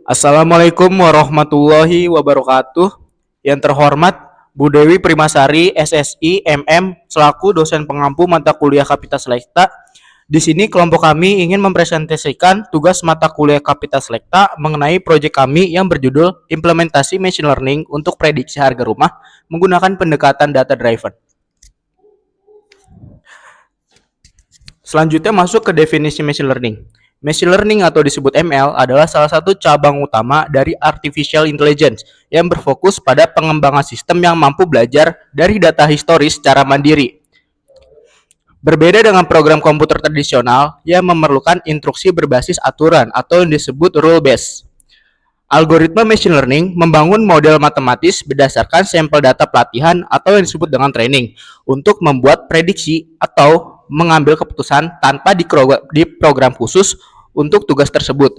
Assalamualaikum warahmatullahi wabarakatuh. Yang terhormat Bu Dewi Primasari, SSI, MM, selaku dosen pengampu mata kuliah Kapita Selekta. Di sini kelompok kami ingin mempresentasikan tugas mata kuliah Kapita Selekta mengenai proyek kami yang berjudul Implementasi Machine Learning untuk Prediksi Harga Rumah menggunakan pendekatan data driven. Selanjutnya masuk ke definisi machine learning. Machine learning atau disebut ML adalah salah satu cabang utama dari artificial intelligence yang berfokus pada pengembangan sistem yang mampu belajar dari data historis secara mandiri. Berbeda dengan program komputer tradisional yang memerlukan instruksi berbasis aturan atau yang disebut rule based. Algoritma machine learning membangun model matematis berdasarkan sampel data pelatihan atau yang disebut dengan training untuk membuat prediksi atau mengambil keputusan tanpa diprogram khusus untuk tugas tersebut.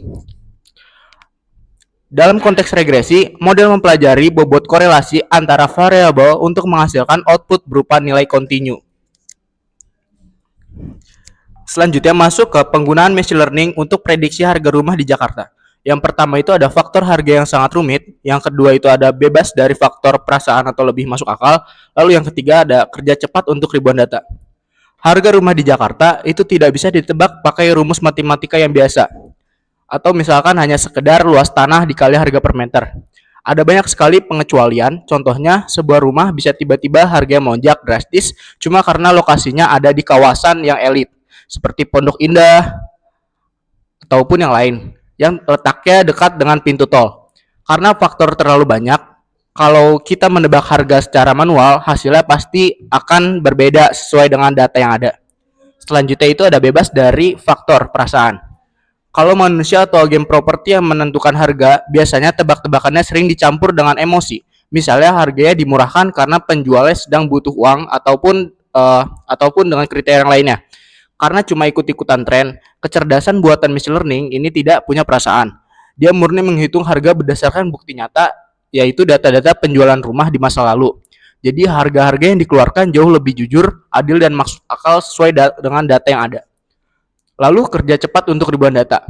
Dalam konteks regresi, model mempelajari bobot korelasi antara variabel untuk menghasilkan output berupa nilai kontinu. Selanjutnya masuk ke penggunaan machine learning untuk prediksi harga rumah di Jakarta. Yang pertama itu ada faktor harga yang sangat rumit, yang kedua itu ada bebas dari faktor perasaan atau lebih masuk akal, lalu yang ketiga ada kerja cepat untuk ribuan data. Harga rumah di Jakarta itu tidak bisa ditebak pakai rumus matematika yang biasa, atau misalkan hanya sekedar luas tanah dikali harga per meter. Ada banyak sekali pengecualian, contohnya sebuah rumah bisa tiba-tiba harga melonjak drastis cuma karena lokasinya ada di kawasan yang elit, seperti Pondok Indah ataupun yang lain, yang letaknya dekat dengan pintu tol. Karena faktor terlalu banyak, kalau kita menebak harga secara manual, hasilnya pasti akan berbeda sesuai dengan data yang ada. Selanjutnya itu ada bebas dari faktor perasaan. Kalau manusia atau agen properti yang menentukan harga, biasanya tebak-tebakannya sering dicampur dengan emosi. Misalnya harganya dimurahkan karena penjualnya sedang butuh uang ataupun dengan kriteria yang lainnya. Karena cuma ikut-ikutan tren, kecerdasan buatan machine learning ini tidak punya perasaan. Dia murni menghitung harga berdasarkan bukti nyata, yaitu data-data penjualan rumah di masa lalu. Jadi harga-harga yang dikeluarkan jauh lebih jujur, adil dan masuk akal sesuai dengan data yang ada. Lalu kerja cepat untuk ribuan data.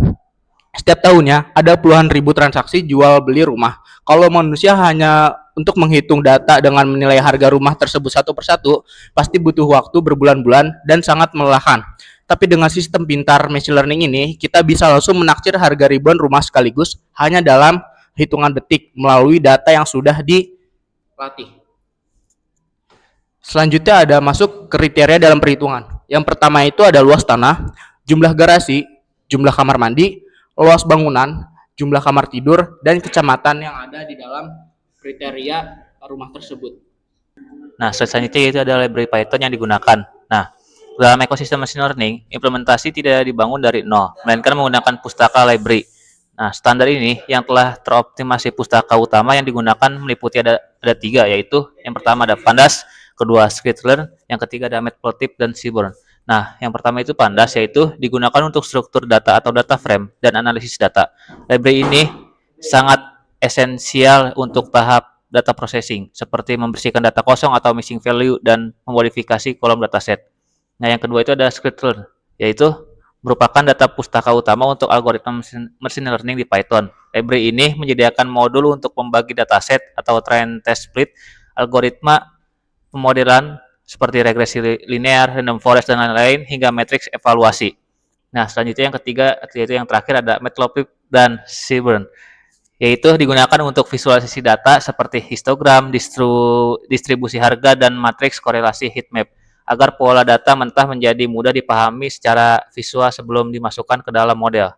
Setiap tahunnya ada puluhan ribu transaksi jual beli rumah. Kalau manusia hanya untuk menghitung data dengan menilai harga rumah tersebut satu persatu, pasti butuh waktu berbulan-bulan dan sangat melelahkan. Tapi dengan sistem pintar machine learning ini, kita bisa langsung menaksir harga ribuan rumah sekaligus hanya dalam hitungan detik melalui data yang sudah dilatih. Selanjutnya ada masuk kriteria dalam perhitungan. Yang pertama itu ada luas tanah, jumlah garasi, jumlah kamar mandi, luas bangunan, jumlah kamar tidur, dan kecamatan yang ada di dalam kriteria rumah tersebut. Nah, selanjutnya itu ada library Python yang digunakan. Nah, dalam ekosistem machine learning, implementasi tidak dibangun dari nol, melainkan menggunakan pustaka library. Nah, standar ini yang telah teroptimasi pustaka utama yang digunakan meliputi ada tiga, yaitu yang pertama ada Pandas, kedua Scikit-learn, yang ketiga ada Matplotlib dan Seaborn. Nah, yang pertama itu Pandas, yaitu digunakan untuk struktur data atau data frame dan analisis data. Library ini sangat esensial untuk tahap data processing, seperti membersihkan data kosong atau missing value dan memodifikasi kolom dataset. Nah, yang kedua itu ada Scikit-learn, yaitu merupakan data pustaka utama untuk algoritma machine learning di Python. Library ini menyediakan modul untuk membagi dataset atau train test split, algoritma pemodelan seperti regresi linear, random forest, dan lain-lain, hingga matriks evaluasi. Nah, selanjutnya yang ketiga, yaitu yang terakhir ada Matplotlib dan Seaborn, yaitu digunakan untuk visualisasi data seperti histogram, distribusi harga, dan matriks korelasi heatmap, agar pola data mentah menjadi mudah dipahami secara visual sebelum dimasukkan ke dalam model.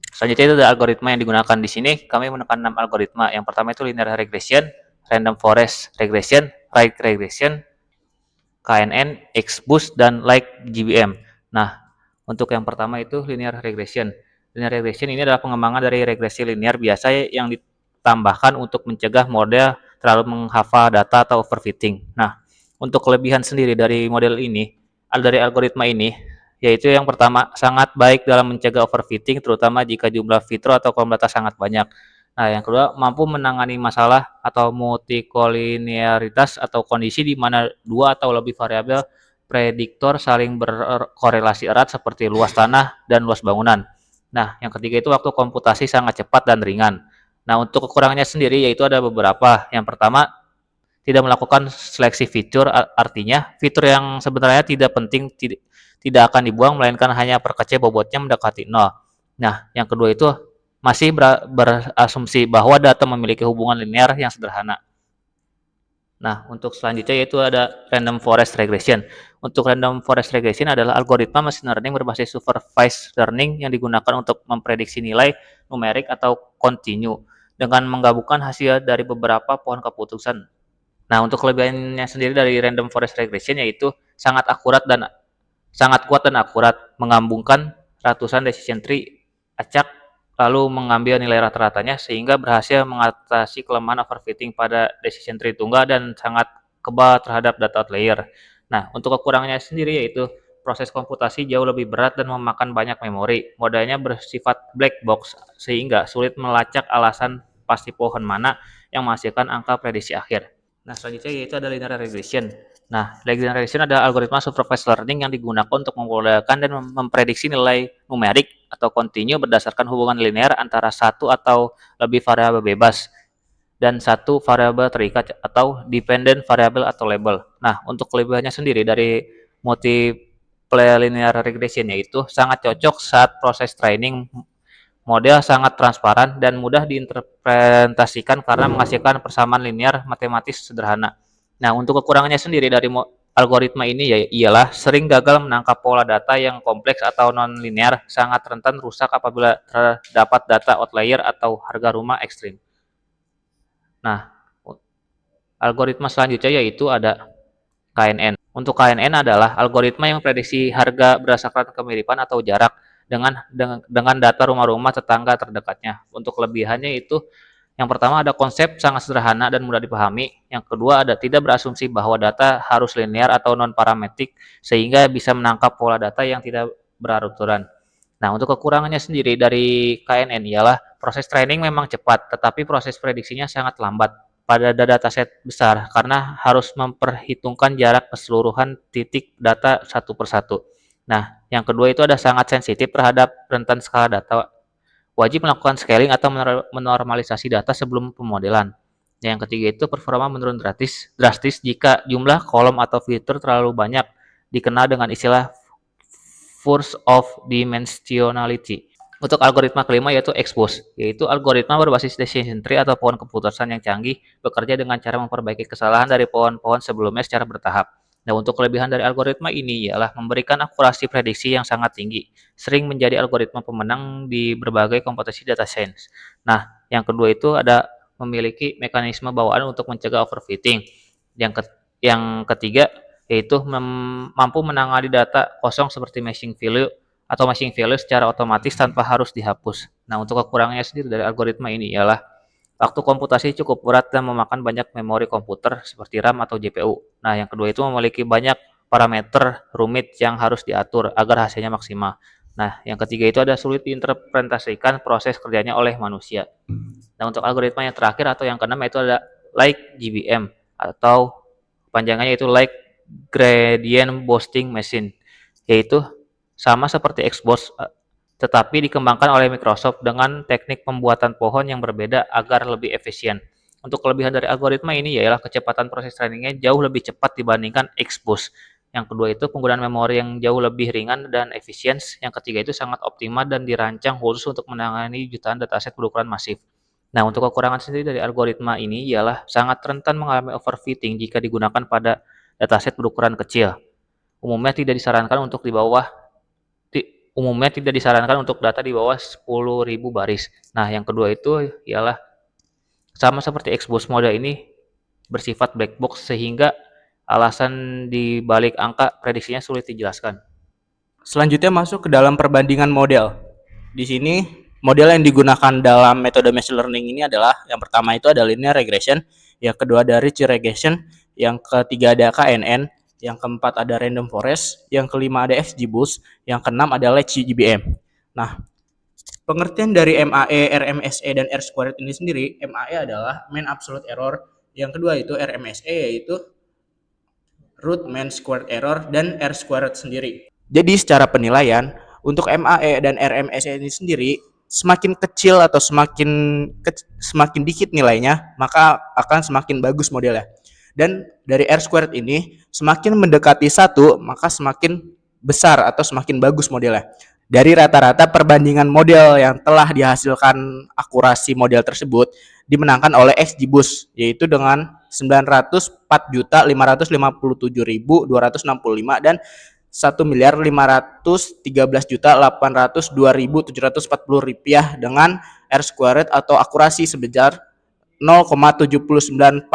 Selanjutnya itu ada algoritma yang digunakan di sini. Kami menekan 6 algoritma. Yang pertama itu linear regression, random forest regression, right regression, KNN, XBoost, dan like GBM. Nah, untuk yang pertama itu linear regression. Linear regression ini adalah pengembangan dari regresi linear biasa yang ditambahkan untuk mencegah model terlalu menghafal data atau overfitting. Nah, untuk kelebihan sendiri dari model ini, dari algoritma ini, yaitu yang pertama sangat baik dalam mencegah overfitting, terutama jika jumlah fitur atau kolom data sangat banyak. Nah, yang kedua mampu menangani masalah atau multikolinearitas atau kondisi di mana dua atau lebih variabel prediktor saling berkorelasi erat seperti luas tanah dan luas bangunan. Nah, yang ketiga itu waktu komputasi sangat cepat dan ringan. Nah, untuk kekurangannya sendiri yaitu ada beberapa. Yang pertama, tidak melakukan seleksi fitur, artinya fitur yang sebenarnya tidak penting tidak akan dibuang, melainkan hanya perkecil bobotnya mendekati nol. Nah, yang kedua itu masih berasumsi bahwa data memiliki hubungan linear yang sederhana. Nah, untuk selanjutnya yaitu ada random forest regression. Untuk random forest regression adalah algoritma machine learning berbasis supervised learning yang digunakan untuk memprediksi nilai numerik atau kontinu dengan menggabungkan hasil dari beberapa pohon keputusan. Nah, untuk kelebihannya sendiri dari random forest regression yaitu sangat kuat dan akurat, menggabungkan ratusan decision tree acak lalu mengambil nilai rata-ratanya sehingga berhasil mengatasi kelemahan overfitting pada decision tree tunggal dan sangat kebal terhadap data outlier. Nah, untuk kekurangannya sendiri yaitu proses komputasi jauh lebih berat dan memakan banyak memori. Modelnya bersifat black box sehingga sulit melacak alasan pasti pohon mana yang menghasilkan angka prediksi akhir. Nah, selanjutnya yaitu ada linear regression. Nah, linear regression adalah algoritma supervised learning yang digunakan untuk memodalkan dan memprediksi nilai numerik atau kontinu berdasarkan hubungan linear antara satu atau lebih variabel bebas dan satu variabel terikat atau dependent variable atau label. Nah, untuk kelebihannya sendiri dari multiple linear regression yaitu sangat cocok saat proses training. Model sangat transparan dan mudah diinterpretasikan karena menghasilkan persamaan linear matematis sederhana. Nah, untuk kekurangannya sendiri dari algoritma ini ialah sering gagal menangkap pola data yang kompleks atau non-linear, sangat rentan rusak apabila terdapat data outlier atau harga rumah ekstrim. Nah, algoritma selanjutnya yaitu ada KNN. Untuk KNN adalah algoritma yang memprediksi harga berdasarkan kemiripan atau jarak dengan data rumah-rumah tetangga terdekatnya. Untuk kelebihannya itu yang pertama ada konsep sangat sederhana dan mudah dipahami. Yang kedua ada tidak berasumsi bahwa data harus linear atau non parametrik sehingga bisa menangkap pola data yang tidak beraturan. Nah, untuk kekurangannya sendiri dari KNN ialah proses training memang cepat, tetapi proses prediksinya sangat lambat pada dataset besar karena harus memperhitungkan jarak keseluruhan titik data satu persatu. Nah, yang kedua itu ada sangat sensitif terhadap rentan skala data. Wajib melakukan scaling atau menormalisasi data sebelum pemodelan. Yang ketiga itu performa menurun drastis jika jumlah kolom atau fitur terlalu banyak, dikenal dengan istilah force of dimensionality. Untuk algoritma kelima yaitu expose, yaitu algoritma berbasis decision tree atau pohon keputusan yang canggih bekerja dengan cara memperbaiki kesalahan dari pohon-pohon sebelumnya secara bertahap. Nah, untuk kelebihan dari algoritma ini ialah memberikan akurasi prediksi yang sangat tinggi, sering menjadi algoritma pemenang di berbagai kompetisi data science. Nah, yang kedua itu ada memiliki mekanisme bawaan untuk mencegah overfitting. Yang ketiga yaitu mampu menangani data kosong seperti machine value secara otomatis tanpa harus dihapus. Nah, untuk kekurangannya sendiri dari algoritma ini ialah waktu komputasi cukup berat dan memakan banyak memori komputer seperti RAM atau GPU. Nah, yang kedua itu memiliki banyak parameter rumit yang harus diatur agar hasilnya maksimal. Nah, yang ketiga itu ada sulit diinterpretasikan proses kerjanya oleh manusia. Nah, untuk algoritma yang terakhir atau yang keenam itu ada like GBM atau panjangannya itu like gradient boosting machine, yaitu sama seperti Xbox tetapi dikembangkan oleh Microsoft dengan teknik pembuatan pohon yang berbeda agar lebih efisien. Untuk kelebihan dari algoritma ini ialah kecepatan proses trainingnya jauh lebih cepat dibandingkan Xbox. Yang kedua itu penggunaan memori yang jauh lebih ringan dan efisien. Yang ketiga itu sangat optimal dan dirancang khusus untuk menangani jutaan dataset berukuran masif. Nah, untuk kekurangan sendiri dari algoritma ini ialah sangat rentan mengalami overfitting jika digunakan pada dataset berukuran kecil. Umumnya tidak disarankan untuk di bawah Umumnya tidak disarankan untuk data di bawah 10.000 baris. Nah, yang kedua itu ialah sama seperti Xbox mode ini bersifat black box sehingga alasan di balik angka prediksinya sulit dijelaskan. Selanjutnya masuk ke dalam perbandingan model. Di sini model yang digunakan dalam metode machine learning ini adalah yang pertama itu ada linear regression, yang kedua ada Ritchie regression, yang ketiga ada KNN, yang keempat ada random forest, yang kelima ada XGBoost, yang keenam ada Lecce GBM. Nah, pengertian dari MAE, RMSE, dan R squared ini sendiri, MAE adalah mean absolute error, yang kedua itu RMSE yaitu root mean squared error, dan R squared sendiri. Jadi secara penilaian, Untuk MAE dan RMSE ini sendiri semakin kecil atau semakin dikit nilainya, maka akan semakin bagus modelnya. Dan dari R squared ini semakin mendekati 1, maka semakin besar atau semakin bagus modelnya. Dari rata-rata perbandingan model yang telah dihasilkan akurasi model tersebut dimenangkan oleh XGBoost, yaitu dengan 904.557.265 dan 1.513.802.740 rupiah dengan R squared atau akurasi sebesar 0,7940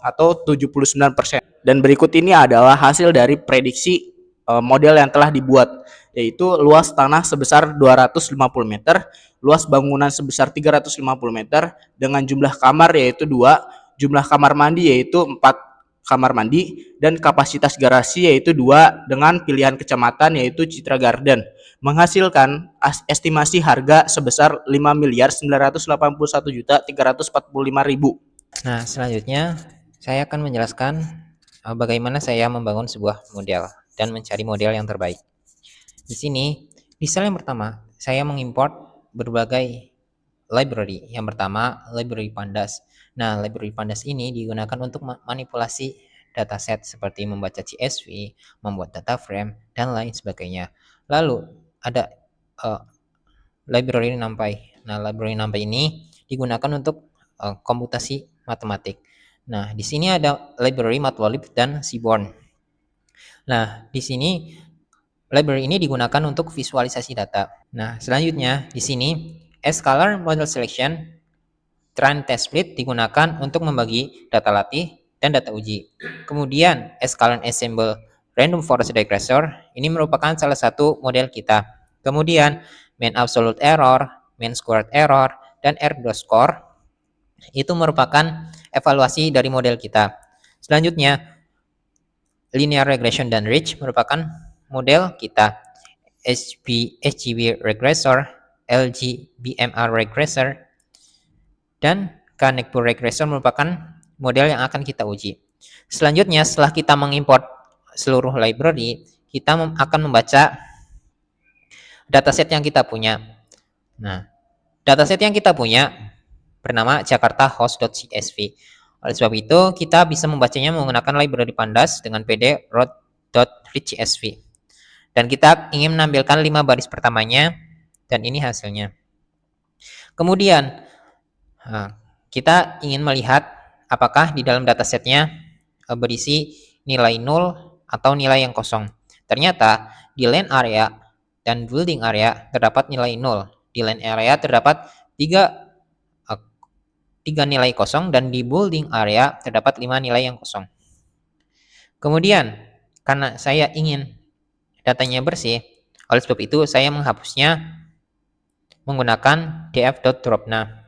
atau 79%. Dan berikut ini adalah hasil dari prediksi model yang telah dibuat, yaitu luas tanah sebesar 250 meter, luas bangunan sebesar 350 meter, dengan jumlah kamar yaitu 2, jumlah kamar mandi yaitu 4 kamar mandi, dan kapasitas garasi yaitu 2 dengan pilihan kecamatan yaitu Citra Garden, menghasilkan estimasi harga sebesar 5.981.345.000. Nah, selanjutnya saya akan menjelaskan bagaimana saya membangun sebuah model dan mencari model yang terbaik. Di sini, di sel yang pertama, saya mengimport berbagai library. Yang pertama, library Pandas. Nah, library Pandas ini digunakan untuk manipulasi dataset seperti membaca CSV, membuat data frame, dan lain sebagainya. Lalu, ada library NumPy. Nah, library NumPy ini digunakan untuk komputasi matematik. Nah, di sini ada library Matplotlib dan Seaborn. Nah, di sini library ini digunakan untuk visualisasi data. Nah, selanjutnya di sini Scalar Model Selection Train Test Split digunakan untuk membagi data latih dan data uji. Kemudian Scalar Ensemble Random Forest Regressor ini merupakan salah satu model kita. Kemudian Mean Absolute Error, Mean Squared Error, dan R-score itu merupakan evaluasi dari model kita. Selanjutnya Linear Regression dan Ridge merupakan model kita. HGB Regressor, LGBMR Regressor, dan Kanekpur Regressor merupakan model yang akan kita uji. Selanjutnya, setelah kita mengimport seluruh library, kita akan membaca dataset yang kita punya. Nah, dataset yang kita punya bernama Jakarta Host.csv. Oleh sebab itu, kita bisa membacanya menggunakan library Pandas dengan pd root.readcsv. Dan kita ingin menampilkan 5 baris pertamanya, dan ini hasilnya. Kemudian, kita ingin melihat apakah di dalam datasetnya berisi nilai 0 atau nilai yang kosong. Ternyata di land area dan building area terdapat nilai 0. Di land area terdapat 3 nilai kosong, dan di building area terdapat 5 nilai yang kosong. Kemudian, karena saya ingin datanya bersih, oleh sebab itu saya menghapusnya menggunakan df.dropna.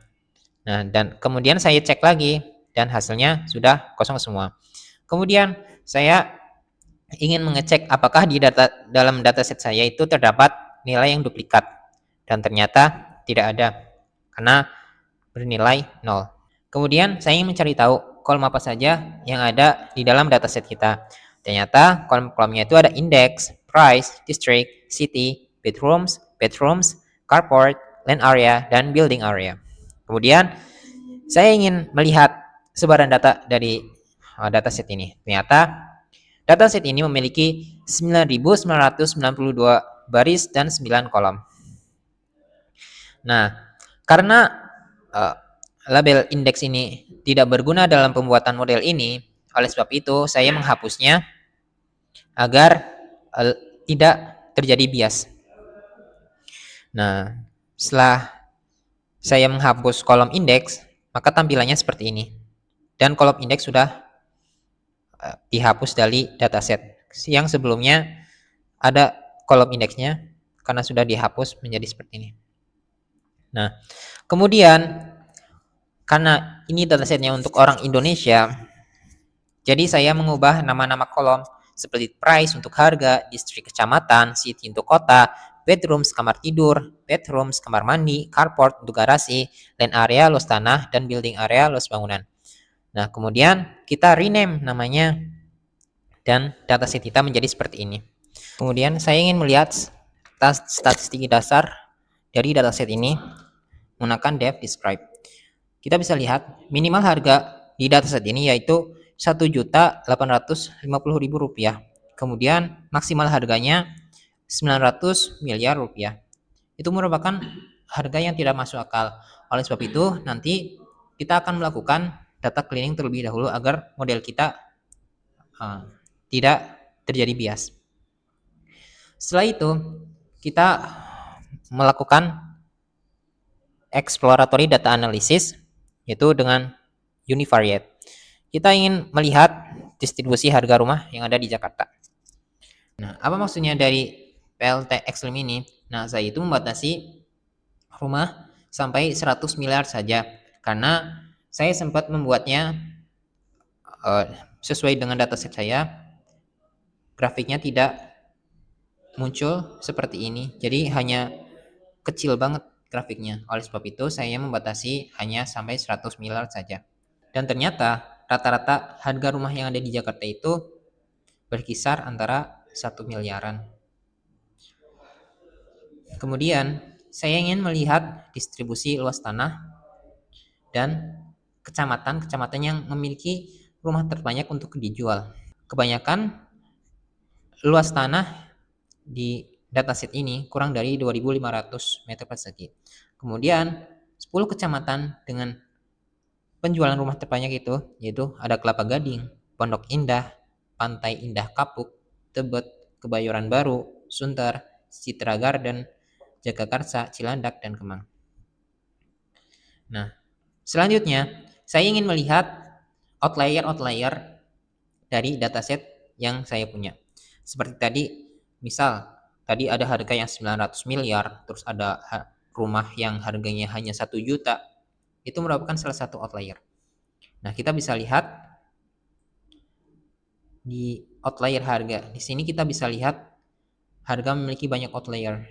Nah, dan kemudian saya cek lagi, dan hasilnya sudah kosong semua. Kemudian saya ingin mengecek apakah di dalam dataset saya itu terdapat nilai yang duplikat, dan ternyata tidak ada karena bernilai 0. Kemudian saya ingin mencari tahu kolom apa saja yang ada di dalam dataset kita. Ternyata kolom-kolomnya itu ada index, price, district, city, bedrooms, carport, land area, dan building area. Kemudian saya ingin melihat sebaran data dari dataset ini. Ternyata dataset ini memiliki 9.992 baris dan 9 kolom. Nah, karena label indeks ini tidak berguna dalam pembuatan model ini, oleh sebab itu saya menghapusnya agar tidak terjadi bias. Nah, setelah saya menghapus kolom indeks, maka tampilannya seperti ini. Dan kolom indeks sudah dihapus dari dataset. Yang sebelumnya ada kolom indeksnya, karena sudah dihapus menjadi seperti ini. Nah, kemudian karena ini datasetnya untuk orang Indonesia, jadi saya mengubah nama-nama kolom seperti price untuk harga, distrik kecamatan, city untuk kota, bedrooms kamar tidur, bedrooms kamar mandi, carport untuk garasi, land area luas tanah, dan building area luas bangunan. Nah, kemudian kita rename namanya, dan dataset kita menjadi seperti ini. Kemudian saya ingin melihat statistik dasar dari dataset ini menggunakan def describe. Kita bisa lihat minimal harga di dataset ini yaitu Rp1.850.000. Kemudian maksimal harganya 900 miliar rupiah. Itu merupakan harga yang tidak masuk akal. Oleh sebab itu, nanti kita akan melakukan data cleaning terlebih dahulu agar model kita tidak terjadi bias. Setelah itu, kita melakukan exploratory data analysis, yaitu dengan univariate. Kita ingin melihat distribusi harga rumah yang ada di Jakarta. Nah, apa maksudnya dari PLT Extreme ini? Nah, saya itu membatasi rumah sampai 100 miliar saja, karena saya sempat membuatnya sesuai dengan dataset saya, grafiknya tidak muncul seperti ini, jadi hanya kecil banget grafiknya. Oleh sebab itu, saya membatasi hanya sampai 100 miliar saja. Dan ternyata rata-rata harga rumah yang ada di Jakarta itu berkisar antara 1 miliaran. Kemudian, saya ingin melihat distribusi luas tanah dan kecamatan yang memiliki rumah terbanyak untuk dijual. Kebanyakan luas tanah di dataset ini kurang dari 2.500 meter persegi. Kemudian 10 kecamatan dengan penjualan rumah terbanyak itu yaitu ada Kelapa Gading, Pondok Indah, Pantai Indah Kapuk, Tebet, Kebayoran Baru, Sunter, Citra Garden, Jagakarsa, Cilandak, dan Kemang. Nah, selanjutnya saya ingin melihat outlier dari dataset yang saya punya. Seperti tadi, misal tadi ada harga yang 900 miliar, terus ada rumah yang harganya hanya 1 juta. Itu merupakan salah satu outlier. Nah, kita bisa lihat di outlier harga. Di sini kita bisa lihat harga memiliki banyak outlier.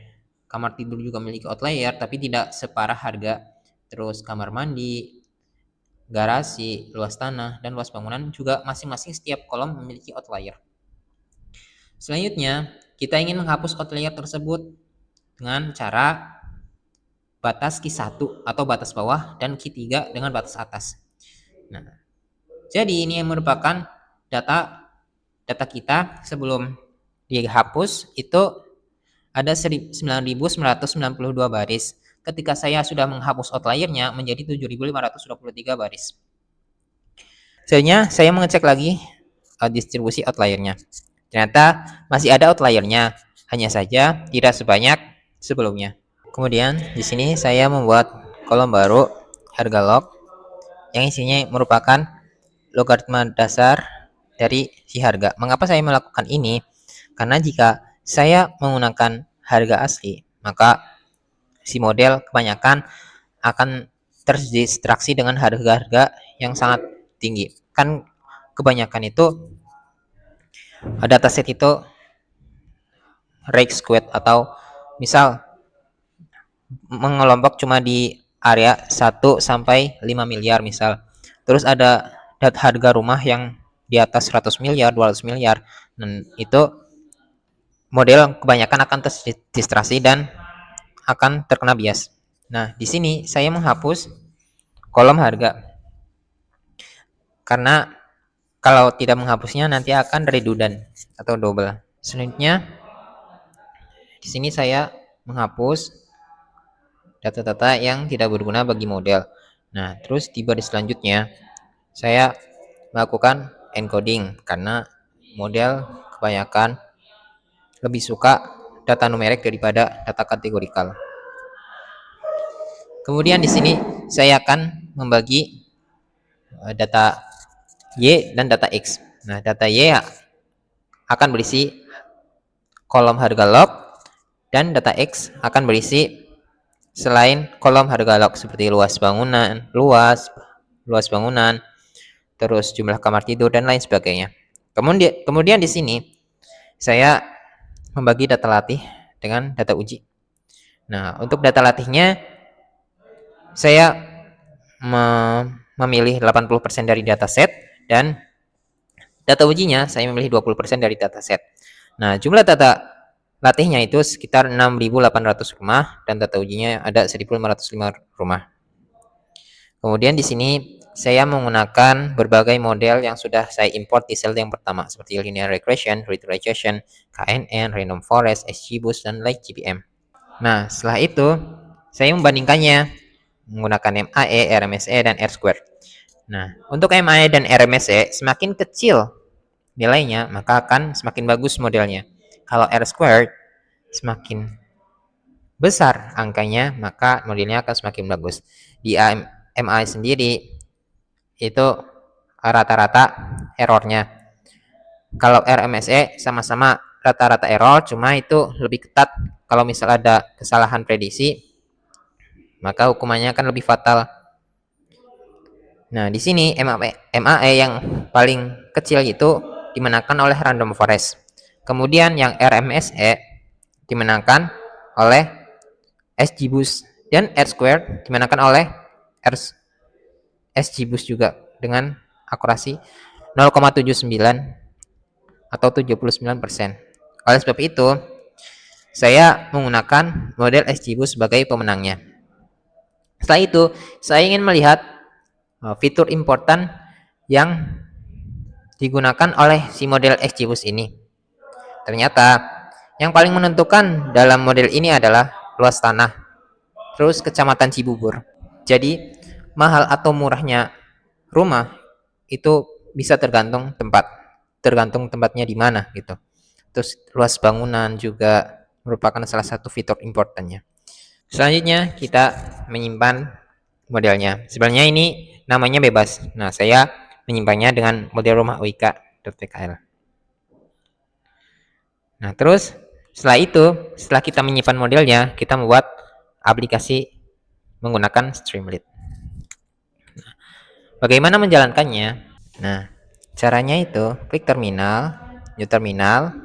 Kamar tidur juga memiliki outlier, tapi tidak separah harga. Terus kamar mandi, garasi, luas tanah, dan luas bangunan juga masing-masing setiap kolom memiliki outlier. Selanjutnya, kita ingin menghapus outlier tersebut dengan cara batas Q1 atau batas bawah dan Q3 dengan batas atas. Nah, jadi ini yang merupakan data kita sebelum dihapus itu ada 9.992 baris. Ketika saya sudah menghapus outliernya menjadi 7.523 baris. Selanjutnya saya mengecek lagi distribusi outliernya. Ternyata masih ada outliernya, hanya saja tidak sebanyak sebelumnya. Kemudian di sini saya membuat kolom baru harga log yang isinya merupakan logaritma dasar dari si harga. Mengapa saya melakukan ini? Karena jika saya menggunakan harga asli, maka si model kebanyakan akan terdistraksi dengan harga-harga yang sangat tinggi. Kan kebanyakan itu dataset itu range squared atau misal mengelompok cuma di area 1 sampai 5 miliar misal. Terus ada harga rumah yang di atas 100 miliar, 200 miliar. Dan itu model kebanyakan akan terdistraksi dan akan terkena bias. Nah, di sini saya menghapus kolom harga. Karena kalau tidak menghapusnya nanti akan redundant atau double. Selanjutnya di sini saya menghapus data-data yang tidak berguna bagi model. Nah, terus di baris selanjutnya saya melakukan encoding karena model kebanyakan lebih suka data numerik daripada data kategorikal. Kemudian di sini saya akan membagi data Y dan data X. Nah, data Y akan berisi kolom harga log dan data X akan berisi selain kolom harga log seperti luas bangunan, terus jumlah kamar tidur dan lain sebagainya. Kemudian di sini saya membagi data latih dengan data uji. Nah, untuk data latihnya saya memilih 80% dari dataset dan data ujinya saya memilih 20% dari dataset. Nah, jumlah data latihnya itu sekitar 6.800 rumah dan data ujinya ada 1.505 rumah. Kemudian di sini saya menggunakan berbagai model yang sudah saya import di sel yang pertama seperti linear regression, regression, KNN, random forest, XGBoost, dan LikeGPM. Nah, setelah itu saya membandingkannya menggunakan MAE, RMSE, dan R-squared. Nah, untuk MAE dan RMSE semakin kecil nilainya, maka akan semakin bagus modelnya. Kalau R-squared semakin besar angkanya, maka modelnya akan semakin bagus. Di MAE sendiri itu rata-rata errornya. Kalau RMSE sama-sama rata-rata error, cuma itu lebih ketat. Kalau misal ada kesalahan prediksi, maka hukumannya akan lebih fatal. Nah, di sini MAE yang paling kecil itu dimenangkan oleh random forest. Kemudian yang RMSE dimenangkan oleh XGBoost dan R-squared dimenangkan oleh XGBoost juga dengan akurasi 0,79 atau 79%. Oleh sebab itu, saya menggunakan model XGBoost sebagai pemenangnya. Setelah itu, saya ingin melihat fitur important yang digunakan oleh si model XGBoost ini. Ternyata, yang paling menentukan dalam model ini adalah luas tanah, terus kecamatan Cibubur. Jadi, mahal atau murahnya rumah itu bisa tergantung tempatnya di mana gitu. Terus luas bangunan juga merupakan salah satu fitur importantnya. Selanjutnya kita menyimpan modelnya. Sebenarnya ini namanya bebas. Nah, saya menyimpannya dengan model rumah uik.pkl. Nah, terus setelah kita menyimpan modelnya, kita membuat aplikasi menggunakan Streamlit. Nah, bagaimana menjalankannya? Nah, caranya itu klik terminal, new terminal,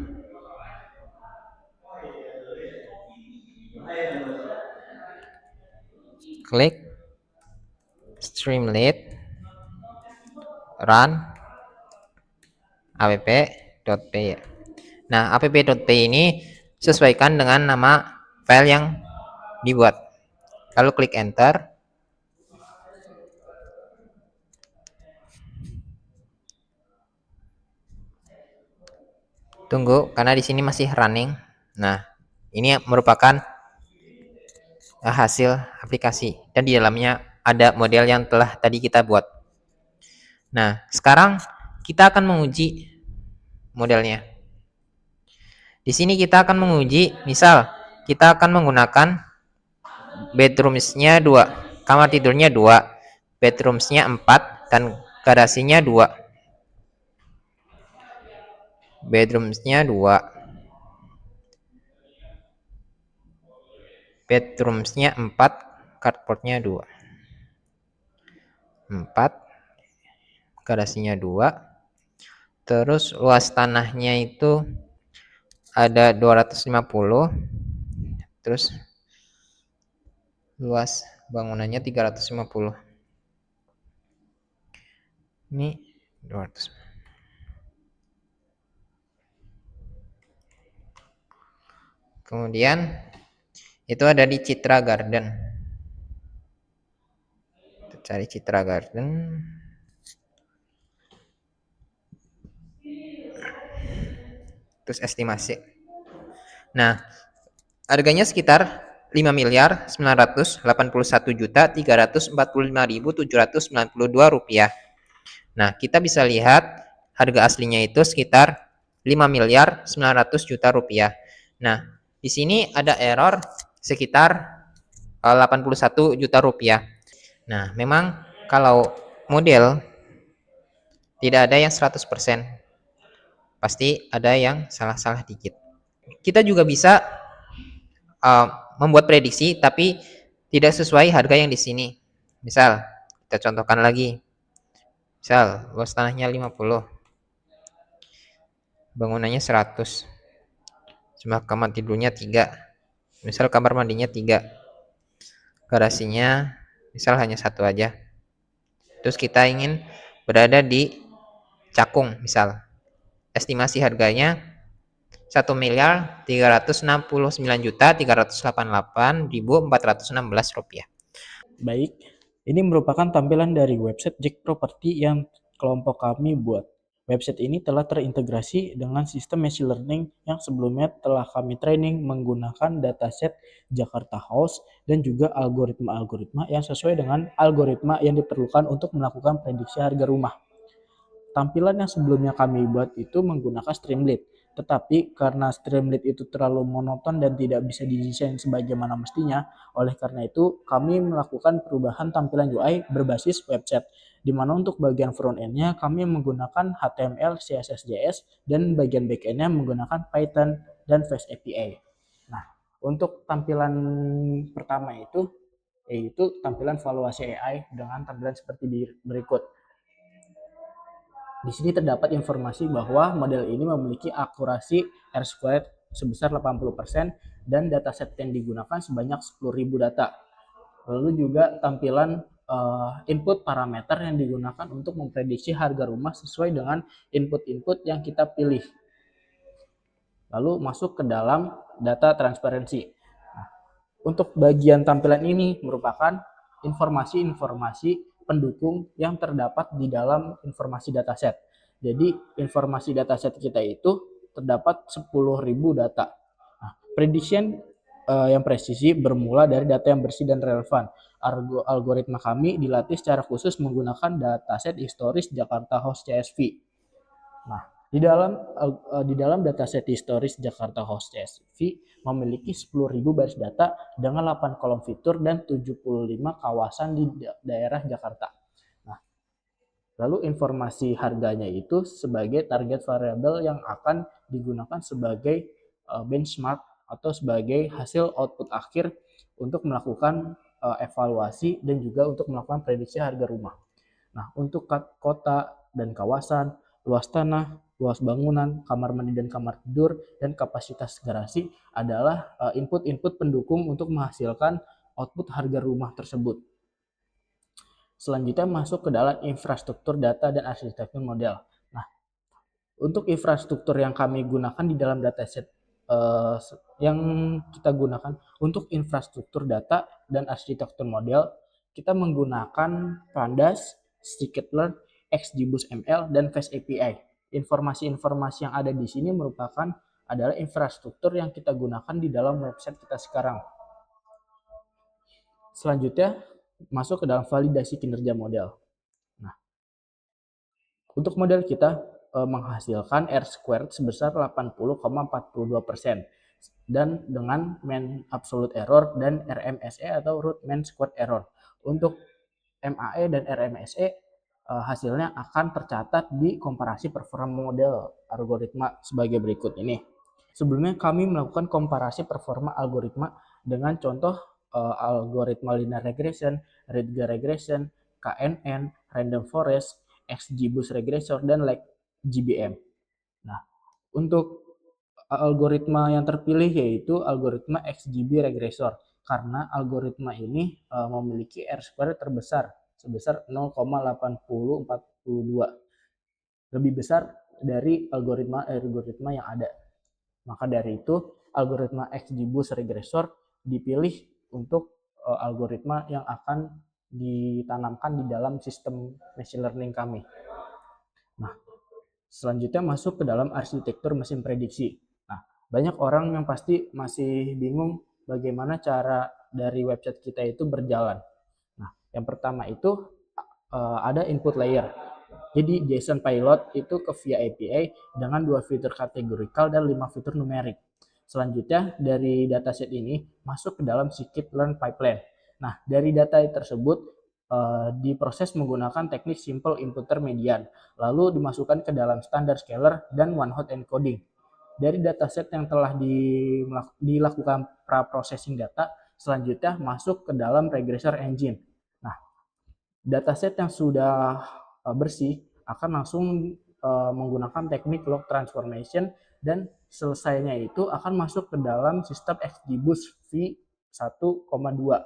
klik Streamlit, run app.py. Nah, app.py ini sesuaikan dengan nama file yang dibuat. Lalu klik enter. Tunggu karena di sini masih running. Nah, ini merupakan hasil aplikasi dan di dalamnya ada model yang telah tadi kita buat. Nah, sekarang kita akan menguji modelnya. Di sini kita akan menguji, misal kita akan menggunakan bedroomsnya 2, kamar tidurnya 2, bedroomsnya 4, dan garasinya 2. Bedroomsnya 2, bedroomsnya 4, carportnya 2. 4, garasinya 2. Terus luas tanahnya itu ada 250. Terus luas bangunannya 350. Ini 200. Kemudian itu ada di Citra Garden. Kita cari Citra Garden. Terus estimasi. Nah, harganya sekitar 5.981.345.792 rupiah. Nah, kita bisa lihat harga aslinya itu sekitar 5.900.000.000 rupiah. Nah, di sini ada error sekitar 81 juta rupiah. Nah, memang kalau model tidak ada yang 100%. Pasti ada yang salah-salah dikit. Kita juga bisa membuat prediksi tapi tidak sesuai harga yang di sini. Misal, kita contohkan lagi. Misal, luas tanahnya 50. Bangunannya 100. Cuma kamar tidurnya 3. Misal kamar mandinya 3. Garasinya misal hanya 1 aja. Terus kita ingin berada di Cakung misal. Estimasi harganya Rp1.369.388.416 Baik, ini merupakan tampilan dari website Jack Property yang kelompok kami buat. Website ini telah terintegrasi dengan sistem machine learning yang sebelumnya telah kami training menggunakan dataset Jakarta House dan juga algoritma-algoritma yang sesuai dengan algoritma yang diperlukan untuk melakukan prediksi harga rumah. Tampilan yang sebelumnya kami buat itu menggunakan Streamlit, tetapi karena Streamlit itu terlalu monoton dan tidak bisa didesain sebagaimana mestinya, oleh karena itu kami melakukan perubahan tampilan UI berbasis website, di mana untuk bagian front end-nya kami menggunakan HTML, CSS, JS, dan bagian back end-nya menggunakan Python dan Fast API. Nah, untuk tampilan pertama itu yaitu tampilan valuasi AI dengan tampilan seperti berikut. Di sini terdapat informasi bahwa model ini memiliki akurasi R-squared sebesar 80% dan dataset yang digunakan sebanyak 10.000 data. Lalu juga tampilan input parameter yang digunakan untuk memprediksi harga rumah sesuai dengan input-input yang kita pilih. Lalu masuk ke dalam data transparansi. Nah, untuk bagian tampilan ini merupakan informasi-informasi pendukung yang terdapat di dalam informasi dataset. Jadi informasi dataset kita itu terdapat 10.000 data. Nah, prediction yang presisi bermula dari data yang bersih dan relevan. Algoritma kami dilatih secara khusus menggunakan dataset historis Jakarta House CSV. Nah, di dalam dataset historis Jakarta House CSV memiliki 10.000 baris data dengan 8 kolom fitur dan 75 kawasan di daerah Jakarta. Nah, lalu informasi harganya itu sebagai target variabel yang akan digunakan sebagai benchmark atau sebagai hasil output akhir untuk melakukan evaluasi dan juga untuk melakukan prediksi harga rumah. Nah, untuk kota dan kawasan, luas tanah, luas bangunan, kamar mandi dan kamar tidur, dan kapasitas garasi adalah input-input pendukung untuk menghasilkan output harga rumah tersebut. Selanjutnya masuk ke dalam infrastruktur data dan arsitektur model. Nah, untuk infrastruktur yang kami gunakan di dalam dataset yang kita gunakan untuk infrastruktur data dan arsitektur model, kita menggunakan Pandas, Scikit-learn, XGBoost ML, dan Fast API. Informasi-informasi yang ada di sini merupakan adalah infrastruktur yang kita gunakan di dalam website kita sekarang. Selanjutnya masuk ke dalam validasi kinerja model. Nah, untuk model kita menghasilkan R-squared sebesar 80,42% dan dengan mean absolute error dan RMSE atau root mean squared error. Untuk MAE dan RMSE hasilnya akan tercatat di komparasi performa model algoritma sebagai berikut ini. Sebelumnya kami melakukan komparasi performa algoritma dengan contoh algoritma linear regression, Rydger regression, KNN, random forest, XGBoost regressor, dan GBM. Nah, untuk algoritma yang terpilih yaitu algoritma XGB regressor karena algoritma ini memiliki R-squared terbesar sebesar 0,8042, lebih besar dari algoritma yang ada. Maka dari itu algoritma XGBoost regressor dipilih untuk algoritma yang akan ditanamkan di dalam sistem machine learning kami. Nah, selanjutnya masuk ke dalam arsitektur mesin prediksi. Nah, banyak orang yang pasti masih bingung bagaimana cara dari website kita itu berjalan. Nah, yang pertama itu ada input layer. Jadi JSON pilot itu ke via API dengan 2 fitur kategorikal dan 5 fitur numerik. Selanjutnya dari dataset ini masuk ke dalam Scikit-learn pipeline. Nah, dari data tersebut diproses menggunakan teknik simple inputter median, lalu dimasukkan ke dalam standar scaler dan one hot encoding. Dari dataset yang telah dilakukan pra-processing data, selanjutnya masuk ke dalam regressor engine. Nah, dataset yang sudah bersih akan langsung menggunakan teknik log transformation dan selesainya itu akan masuk ke dalam sistem XGBoost V1,2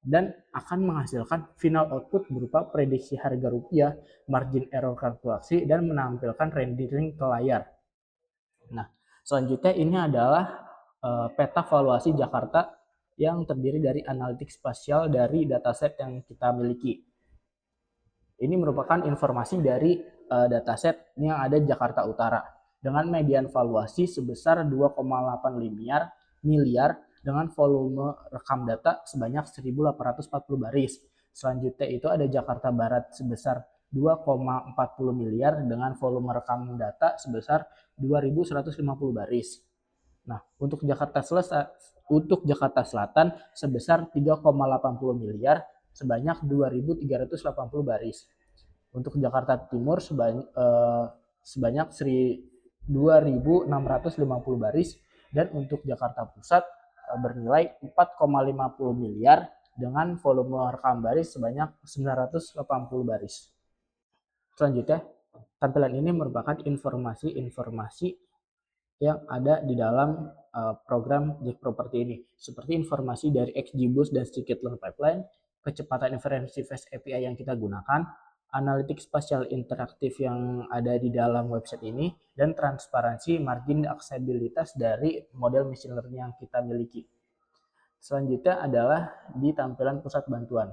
dan akan menghasilkan final output berupa prediksi harga rupiah, margin error kalkulasi, dan menampilkan rendering ke layar. Nah, Selanjutnya ini adalah peta valuasi Jakarta yang terdiri dari analitik spasial dari dataset yang kita miliki. Ini merupakan informasi dari dataset yang ada di Jakarta Utara dengan median valuasi sebesar 2,8 miliar dengan volume rekam data sebanyak 1.840 baris. Selanjutnya itu ada Jakarta Barat sebesar 2,40 miliar dengan volume rekam data sebesar 2.150 baris. Nah, untuk Jakarta Selatan sebesar 3,80 miliar sebanyak 2.380 baris. Untuk Jakarta Timur sebanyak 2.650 baris, dan untuk Jakarta Pusat bernilai 4,50 miliar dengan volume rekam baris sebanyak 980 baris. Selanjutnya, tampilan ini merupakan informasi-informasi yang ada di dalam program Jack Property ini, seperti informasi dari XGBoost dan Scikit-learn Pipeline, kecepatan inferensi Fast API yang kita gunakan, analitik spasial interaktif yang ada di dalam website ini, dan transparansi margin aksesibilitas dari model machine learning yang kita miliki. Selanjutnya adalah di tampilan pusat bantuan.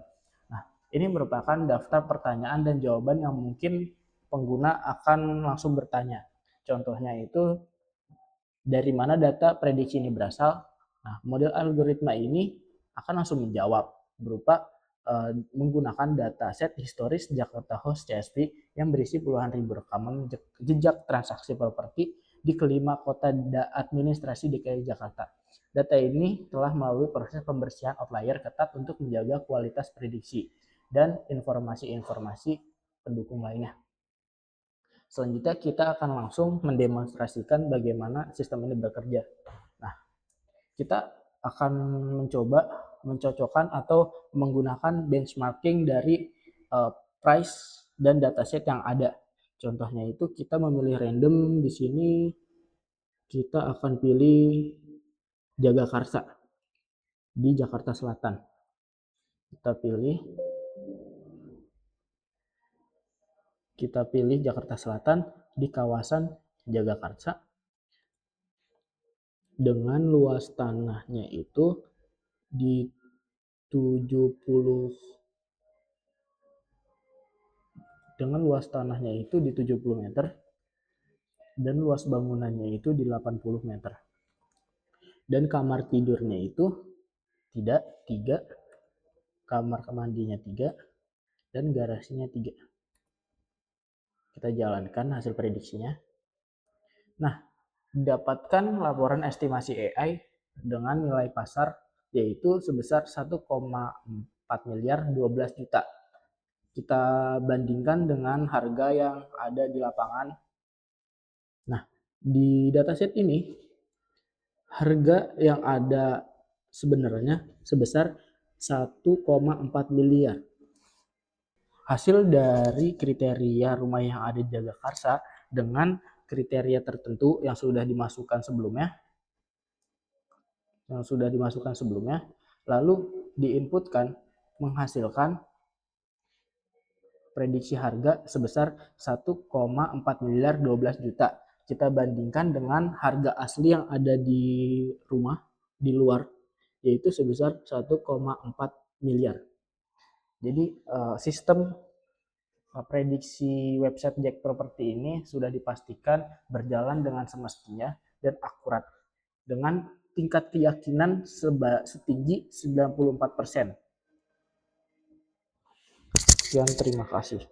Nah, ini merupakan daftar pertanyaan dan jawaban yang mungkin pengguna akan langsung bertanya. Contohnya itu, dari mana data prediksi ini berasal? Nah, model algoritma ini akan langsung menjawab berupa menggunakan dataset historis Jakarta Host CSV yang berisi puluhan ribu rekaman jejak transaksi properti di kelima kota administrasi DKI Jakarta. Data ini telah melalui proses pembersihan outlier ketat untuk menjaga kualitas prediksi dan informasi-informasi pendukung lainnya. Selanjutnya kita akan langsung mendemonstrasikan bagaimana sistem ini bekerja. Nah, kita akan mencoba mencocokkan atau menggunakan benchmarking dari price dan dataset yang ada. Contohnya itu kita memilih random. Di sini kita akan pilih Jagakarsa di Jakarta Selatan. Kita pilih Jakarta Selatan di kawasan Jagakarsa dengan luas tanahnya itu di 70 meter dan luas bangunannya itu di 80 meter. Dan kamar tidurnya itu tidak 3, kamar mandinya 3, dan garasinya 3. Kita jalankan hasil prediksinya. Nah, dapatkan laporan estimasi AI dengan nilai pasar yaitu sebesar 1,4 miliar 12 juta. Kita bandingkan dengan harga yang ada di lapangan. Nah, di dataset ini harga yang ada sebenarnya sebesar 1,4 miliar. Hasil dari kriteria rumah yang ada di Jagakarsa dengan kriteria tertentu yang sudah dimasukkan sebelumnya, lalu diinputkan menghasilkan prediksi harga sebesar 1,4 miliar 12 juta. Kita bandingkan dengan harga asli yang ada di rumah di luar, yaitu sebesar 1,4 miliar. Jadi sistem prediksi website Jack Property ini sudah dipastikan berjalan dengan semestinya dan akurat dengan tingkat keyakinan setinggi 94%. Sekian, terima kasih.